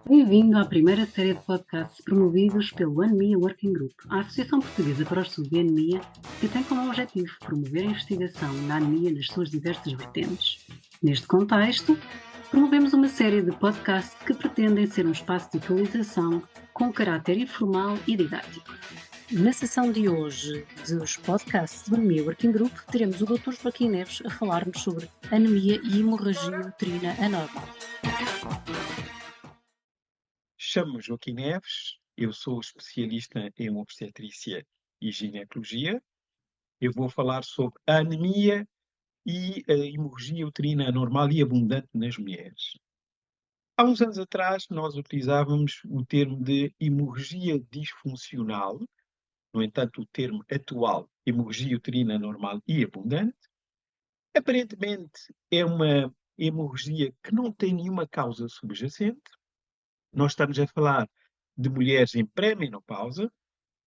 Bem-vindo à primeira série de podcasts promovidos pelo Anemia Working Group, a Associação Portuguesa para o Estudo de Anemia, que tem como objetivo promover a investigação na anemia nas suas diversas vertentes. Neste contexto, promovemos uma série de podcasts que pretendem ser um espaço de atualização com caráter informal e didático. Na sessão de hoje dos podcasts do Anemia Working Group, teremos o Dr. Joaquim Neves a falar-nos sobre anemia e hemorragia uterina anormal. Chamo-me Joaquim Neves, eu sou especialista em obstetrícia e ginecologia. Eu vou falar sobre a anemia e a hemorragia uterina anormal e abundante nas mulheres. Há uns anos atrás, nós utilizávamos o termo de hemorragia disfuncional. No entanto, o termo atual, hemorragia uterina anormal e abundante, aparentemente é uma hemorragia que não tem nenhuma causa subjacente. Nós estamos a falar de mulheres em pré-menopausa,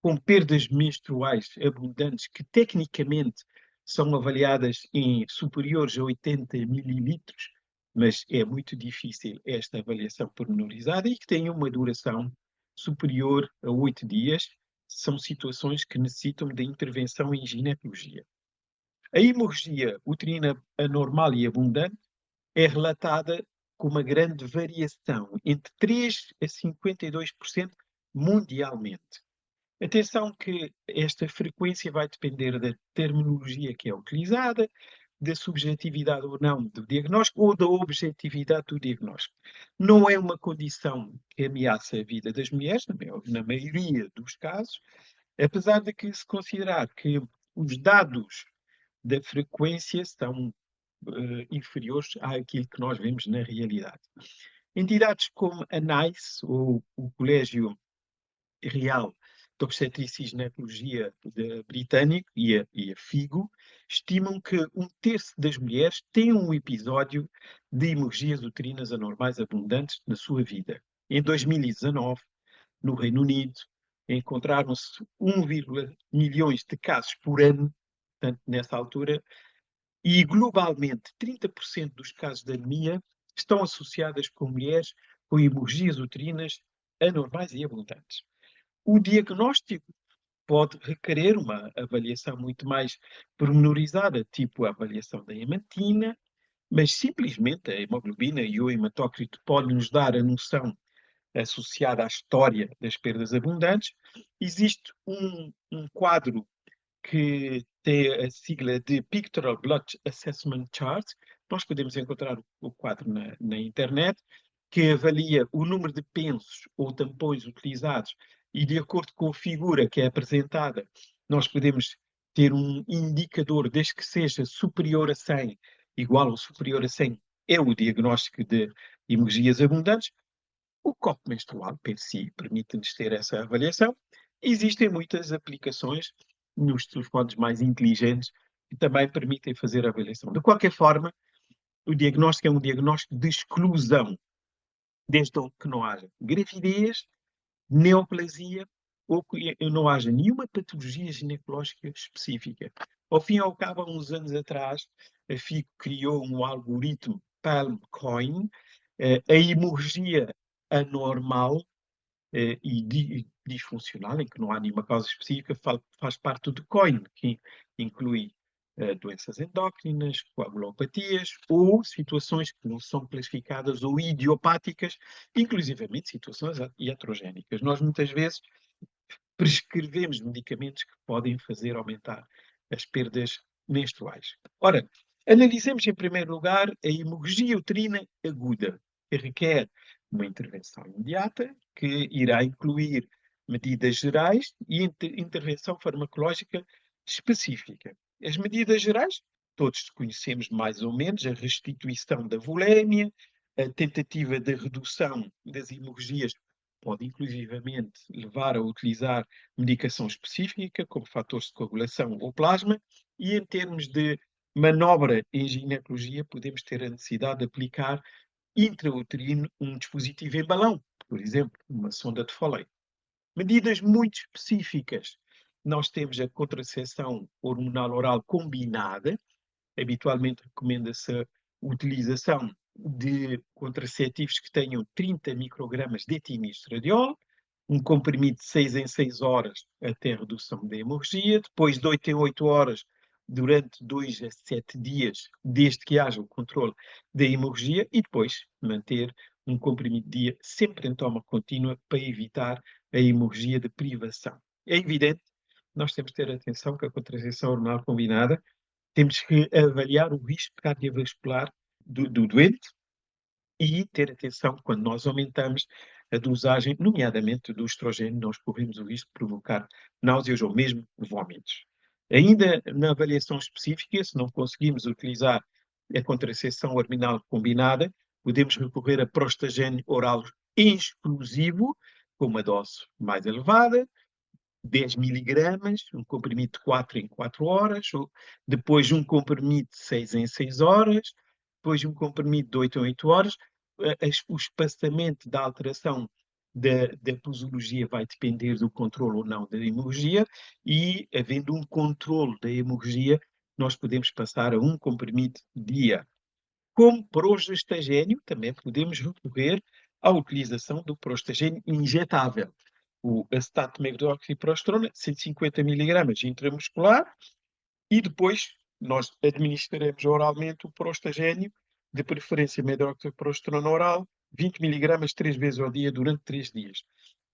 com perdas menstruais abundantes, que tecnicamente são avaliadas em superiores a 80 mililitros, mas é muito difícil esta avaliação pormenorizada, e que têm uma duração superior a 8 dias. São situações que necessitam de intervenção em ginecologia. A hemorragia uterina anormal e abundante é relatada com uma grande variação, entre 3% a 52% mundialmente. Atenção que esta frequência vai depender da terminologia que é utilizada, da subjetividade ou não do diagnóstico ou da objetividade do diagnóstico. Não é uma condição que ameaça a vida das mulheres, na maioria dos casos, apesar de que se considerar que os dados da frequência são inferiores àquilo que nós vemos na realidade. Entidades como a NICE, ou o Colégio Real de Obstetrícia e Ginecologia britânico, e a FIGO, estimam que 1/3 das mulheres têm um episódio de hemorragias uterinas anormais abundantes na sua vida. Em 2019, no Reino Unido, encontraram-se 1, milhões de casos por ano, portanto, nessa altura, e globalmente 30% dos casos de anemia estão associadas com mulheres com hemorragias uterinas anormais e abundantes. O diagnóstico pode requerer uma avaliação muito mais pormenorizada, tipo a avaliação da hemantina, mas simplesmente a hemoglobina e o hematócrito podem nos dar a noção associada à história das perdas abundantes. Existe um quadro que tem a sigla de Pictorial Blood Assessment Chart. Nós podemos encontrar o quadro na internet, que avalia o número de pensos ou tampões utilizados, e de acordo com a figura que é apresentada, nós podemos ter um indicador, desde que seja superior a 100, igual ou superior a 100, é o diagnóstico de hemorragias abundantes. O copo menstrual, per si, permite-nos ter essa avaliação. Existem muitas aplicações nos telefones mais inteligentes que também permitem fazer a avaliação. De qualquer forma, o diagnóstico é um diagnóstico de exclusão, desde que não haja gravidez, neoplasia ou que não haja nenhuma patologia ginecológica específica. Ao fim e ao cabo, há uns anos atrás, a FICO criou um algoritmo PalmCoin. A hemorragia anormal e disfuncional, em que não há nenhuma causa específica, faz parte do COIN, que inclui doenças endócrinas, coagulopatias ou situações que não são classificadas ou idiopáticas, inclusivamente situações iatrogénicas. Nós muitas vezes prescrevemos medicamentos que podem fazer aumentar as perdas menstruais. Ora, analisemos em primeiro lugar a hemorragia uterina aguda, que requer uma intervenção imediata, que irá incluir medidas gerais e intervenção farmacológica específica. As medidas gerais, todos conhecemos mais ou menos: a restituição da volémia, a tentativa de redução das hemorragias pode inclusivamente levar a utilizar medicação específica, como fatores de coagulação ou plasma, e em termos de manobra em ginecologia, podemos ter a necessidade de aplicar intrauterino um dispositivo em balão, por exemplo, uma sonda de Foley. Medidas muito específicas. Nós temos a contracepção hormonal oral combinada. Habitualmente recomenda-se a utilização de contraceptivos que tenham 30 microgramas de etinistradiol, um comprimido de 6 em 6 horas até redução da hemorragia, depois de 8 em 8 horas durante 2 a 7 dias, desde que haja o controle da hemorragia, e depois manter um comprimido de dia sempre em toma contínua para evitar a hemorragia de privação. É evidente, nós temos que ter atenção que a contracepção hormonal combinada, temos que avaliar o risco cardiovascular do doente e ter atenção quando nós aumentamos a dosagem, nomeadamente do estrogênio, nós corremos o risco de provocar náuseas ou mesmo vômitos. Ainda na avaliação específica, se não conseguimos utilizar a contracepção hormonal combinada, podemos recorrer a prostagênio oral exclusivo, com uma dose mais elevada, 10 miligramas, um comprimido de 4 em 4 horas, ou depois um comprimido de 6 em 6 horas, depois um comprimido de 8 em 8 horas. O espaçamento da alteração da posologia vai depender do controle ou não da hemorragia, e, havendo um controle da hemorragia, nós podemos passar a um comprimido dia. Como progestagénio, também podemos recorrer à utilização do prostagénio injetável. O acetato medroxiprostrona, 150 miligramas intramuscular, e depois nós administraremos oralmente o prostagénio, de preferência medroxiprostrona oral, 20 miligramas 3 vezes ao dia durante 3 dias.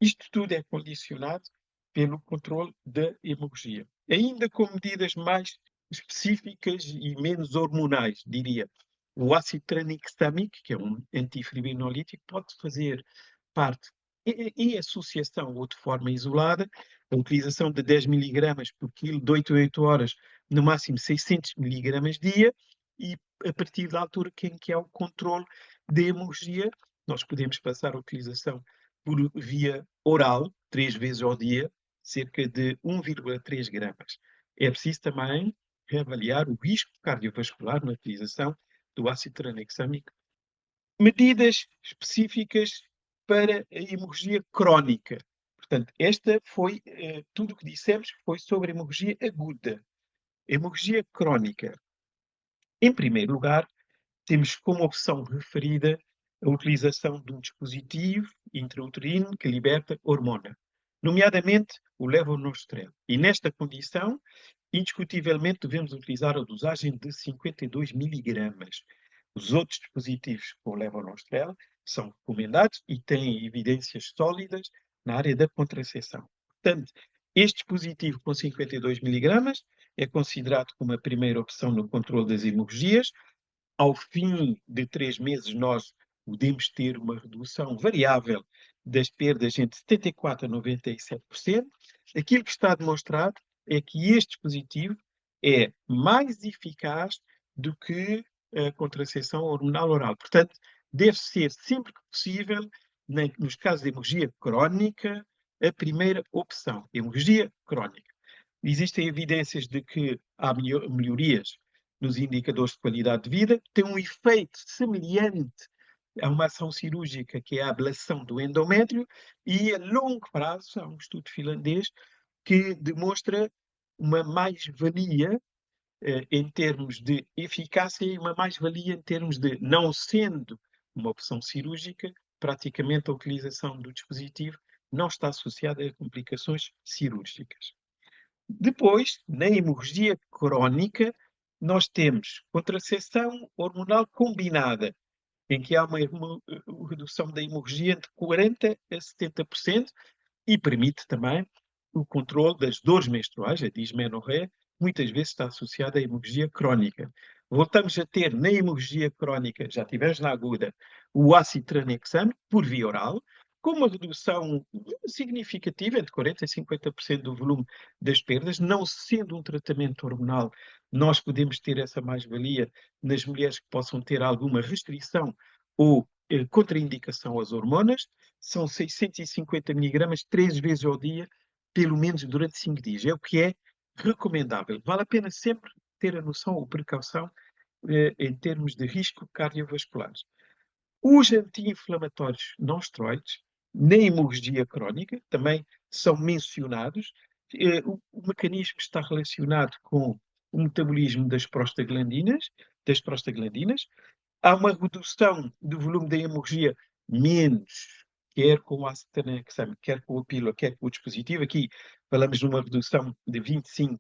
Isto tudo é condicionado pelo controle da hemorragia. Ainda com medidas mais específicas e menos hormonais, diria. O ácido tranexâmico, que é um antifibrinolítico, pode fazer parte em associação ou de forma isolada, a utilização de 10 miligramas por quilo, de 8 a 8 horas, no máximo 600 miligramas dia, e a partir da altura em que há o controle da hemorragia, nós podemos passar a utilização por via oral, 3 vezes ao dia, cerca de 1,3 gramas. É preciso também reavaliar o risco cardiovascular na utilização do ácido tranexâmico. Medidas específicas para a hemorragia crónica. Portanto, esta foi, tudo o que dissemos foi sobre a hemorragia aguda. Hemorragia crónica. Em primeiro lugar, temos como opção referida a utilização de um dispositivo intrauterino que liberta hormona, nomeadamente o levonorgestrel. E nesta condição, indiscutivelmente, devemos utilizar a dosagem de 52 miligramas. Os outros dispositivos com levonorgestrel são recomendados e têm evidências sólidas na área da contracepção. Portanto, este dispositivo com 52 miligramas é considerado como a primeira opção no controle das hemorragias. Ao fim de 3 meses, nós podemos ter uma redução variável das perdas entre 74% a 97%. Aquilo que está demonstrado é que este dispositivo é mais eficaz do que a contracepção hormonal oral. Portanto, deve ser, sempre que possível, nos casos de hemorragia crónica, a primeira opção. Hemorragia crónica. Existem evidências de que há melhorias nos indicadores de qualidade de vida, tem um efeito semelhante a uma ação cirúrgica, que é a ablação do endométrio, e a longo prazo há um estudo finlandês que demonstra uma mais-valia em termos de eficácia e uma mais-valia em termos de, não sendo uma opção cirúrgica, praticamente a utilização do dispositivo não está associada a complicações cirúrgicas. Depois, na hemorragia crónica, nós temos contracepção hormonal combinada, em que há uma redução da hemorragia entre 40% a 70%, e permite também o controle das dores menstruais, a dismenorreia, muitas vezes está associada à hemorragia crónica. Voltamos a ter na hemorragia crónica, já tivemos na aguda, o ácido tranexâmico por via oral, com uma redução significativa, entre 40% a 50% do volume das perdas. Não sendo um tratamento hormonal, nós podemos ter essa mais-valia nas mulheres que possam ter alguma restrição ou contraindicação às hormonas. São 650 miligramas 3 vezes ao dia, pelo menos durante 5 dias. É o que é recomendável. Vale a pena sempre ter a noção ou precaução em termos de risco cardiovasculares. Os anti-inflamatórios não esteroides, na hemorragia crónica, também são mencionados. O mecanismo está relacionado com o metabolismo das prostaglandinas. Há uma redução do volume da hemorragia menos, quer com o ácido tranexâmico, quer com a pílula, quer com o dispositivo. Aqui falamos de uma redução de 25%.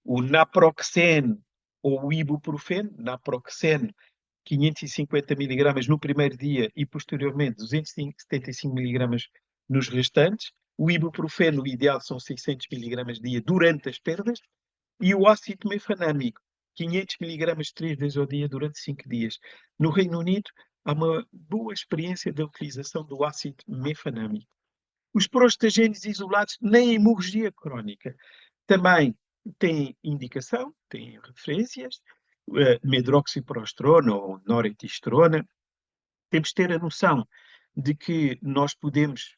O naproxeno ou o ibuprofeno, naproxeno 550 miligramas no primeiro dia e posteriormente 275 miligramas nos restantes. O ibuprofeno, o ideal são 600 miligramas dia durante as perdas. E o ácido mefenâmico, 500 miligramas 3 vezes ao dia durante 5 dias. No Reino Unido, há uma boa experiência da utilização do ácido mefenâmico. Os prostagénios isolados na hemorragia crónica também têm indicação, têm referências, medroxiprostrona ou norethisterona. Temos de ter a noção de que nós podemos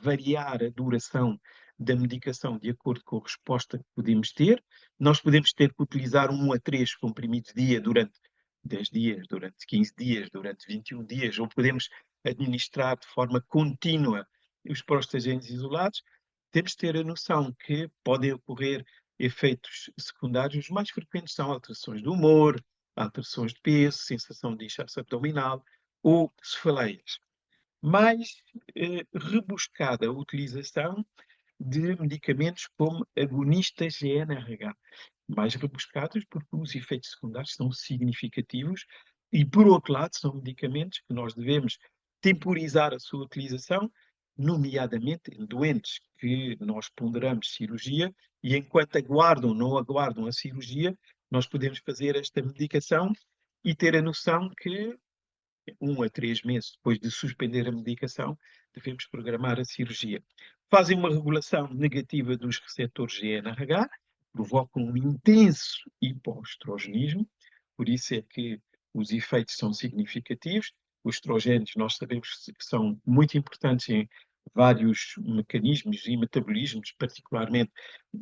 variar a duração da medicação de acordo com a resposta que podemos ter. Nós podemos ter que utilizar 1 a 3 comprimidos dia durante 10 dias, durante 15 dias, durante 21 dias, ou podemos administrar de forma contínua os prostagénios isolados. Temos de ter a noção que podem ocorrer efeitos secundários. Os mais frequentes são alterações do humor, alterações de peso, sensação de inchaço abdominal ou cefaleias. Mais rebuscada a utilização de medicamentos como agonistas GNRH. Mais rebuscados porque os efeitos secundários são significativos e, por outro lado, são medicamentos que nós devemos temporizar a sua utilização, nomeadamente em doentes que nós ponderamos cirurgia e enquanto não aguardam a cirurgia, nós podemos fazer esta medicação e ter a noção que 1 a 3 meses depois de suspender a medicação, devemos programar a cirurgia. Fazem uma regulação negativa dos receptores GNRH, provocam um intenso hipoestrogenismo, por isso é que os efeitos são significativos. Os estrogénios nós sabemos que são muito importantes em vários mecanismos e metabolismos, particularmente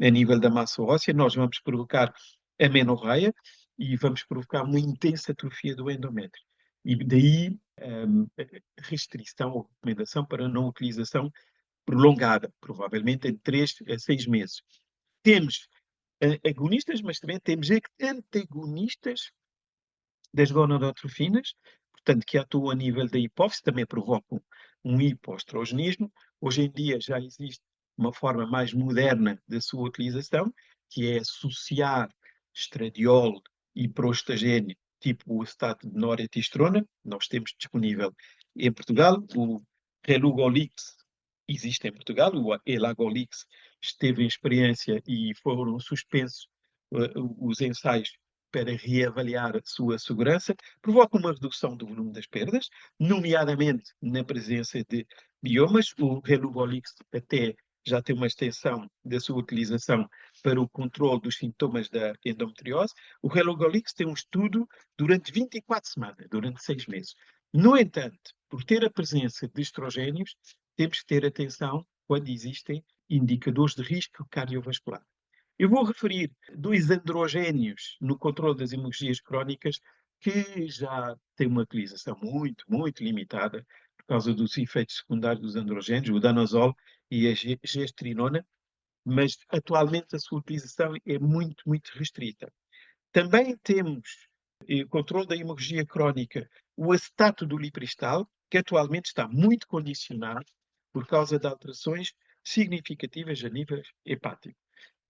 a nível da massa óssea. Nós vamos provocar amenorreia e vamos provocar uma intensa atrofia do endométrio. E daí restrição ou recomendação para não utilização prolongada, provavelmente em 3 a 6 meses. Temos agonistas, mas também temos antagonistas das gonadotrofinas, portanto, que atuam a nível da hipófise, também provocam um hipoestrogenismo. Hoje em dia já existe uma forma mais moderna da sua utilização, que é associar estradiol e prostagénio, tipo o acetato de norethisterona. Nós temos disponível em Portugal. O Relugolix existe em Portugal. O Elagolix esteve em experiência e foram suspensos os ensaios para reavaliar a sua segurança, provoca uma redução do volume das perdas, nomeadamente na presença de biomas. O Relugolix até já tem uma extensão da sua utilização para o controle dos sintomas da endometriose. O Relugolix tem um estudo durante 24 semanas, durante 6 meses. No entanto, por ter a presença de estrogénios, temos que ter atenção quando existem indicadores de risco cardiovascular. Eu vou referir 2 androgénios no controle das hemorragias crónicas que já têm uma utilização muito, muito limitada por causa dos efeitos secundários dos androgénios, o danazol e a gestrinona, mas atualmente a sua utilização é muito, muito restrita. Também temos o controle da hemorragia crónica, o acetato do lipristal, que atualmente está muito condicionado por causa de alterações significativas a nível hepático.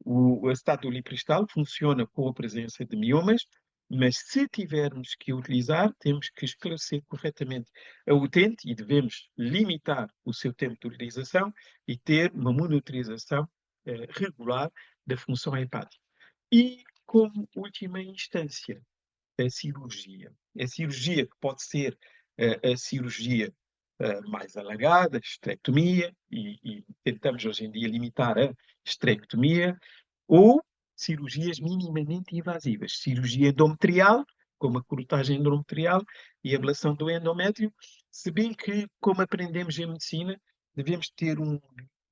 O acetato do lipristal funciona com a presença de miomas, mas se tivermos que utilizar, temos que esclarecer corretamente a utente e devemos limitar o seu tempo de utilização e ter uma monitorização regular da função hepática. E, como última instância, a cirurgia. A cirurgia que pode ser a cirurgia mais alargada, esterectomia, e tentamos hoje em dia limitar a esterectomia, ou cirurgias minimamente invasivas. Cirurgia endometrial, como a curtagem endometrial e a ablação do endométrio, se bem que, como aprendemos em medicina, devemos ter um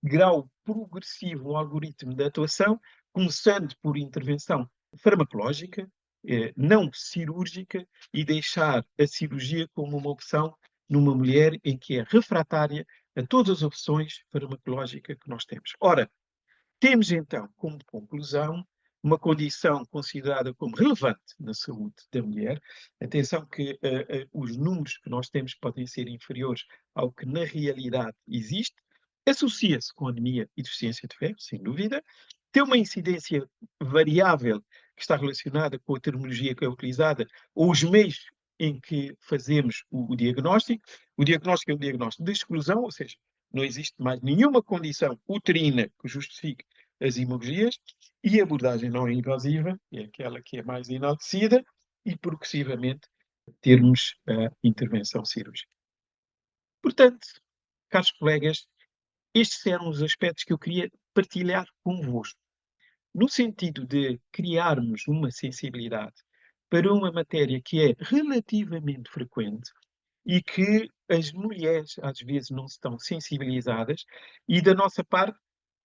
grau progressivo no algoritmo de atuação, começando por intervenção farmacológica, não cirúrgica, e deixar a cirurgia como uma opção numa mulher em que é refratária a todas as opções farmacológicas que nós temos. Ora, temos então como conclusão uma condição considerada como relevante na saúde da mulher. Atenção que os números que nós temos podem ser inferiores ao que na realidade existe. Associa-se com anemia e deficiência de ferro, sem dúvida. Tem uma incidência variável que está relacionada com a terminologia que é utilizada ou os meios em que fazemos o diagnóstico. O diagnóstico é um diagnóstico de exclusão, ou seja, não existe mais nenhuma condição uterina que justifique as hemorragias, e a abordagem não invasiva é aquela que é mais enaltecida e progressivamente termos a intervenção cirúrgica. Portanto, caros colegas, estes eram os aspectos que eu queria partilhar convosco, no sentido de criarmos uma sensibilidade para uma matéria que é relativamente frequente e que as mulheres às vezes não estão sensibilizadas, e da nossa parte,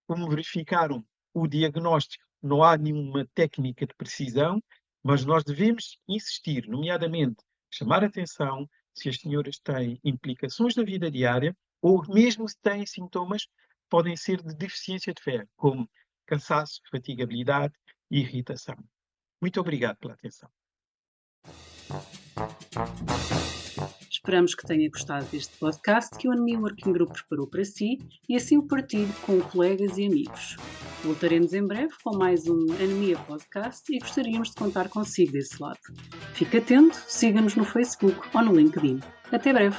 como verificaram o diagnóstico, não há nenhuma técnica de precisão, mas nós devemos insistir, nomeadamente, chamar a atenção se as senhoras têm implicações na vida diária ou mesmo se têm sintomas que podem ser de deficiência de ferro, como cansaço, fatigabilidade e irritação. Muito obrigado pela atenção. Esperamos que tenha gostado deste podcast que o Anemia Working Group preparou para si e assim o partilhe com colegas e amigos. Voltaremos em breve com mais um Anemia Podcast e gostaríamos de contar consigo desse lado. Fique atento, siga-nos no Facebook ou no LinkedIn. Até breve!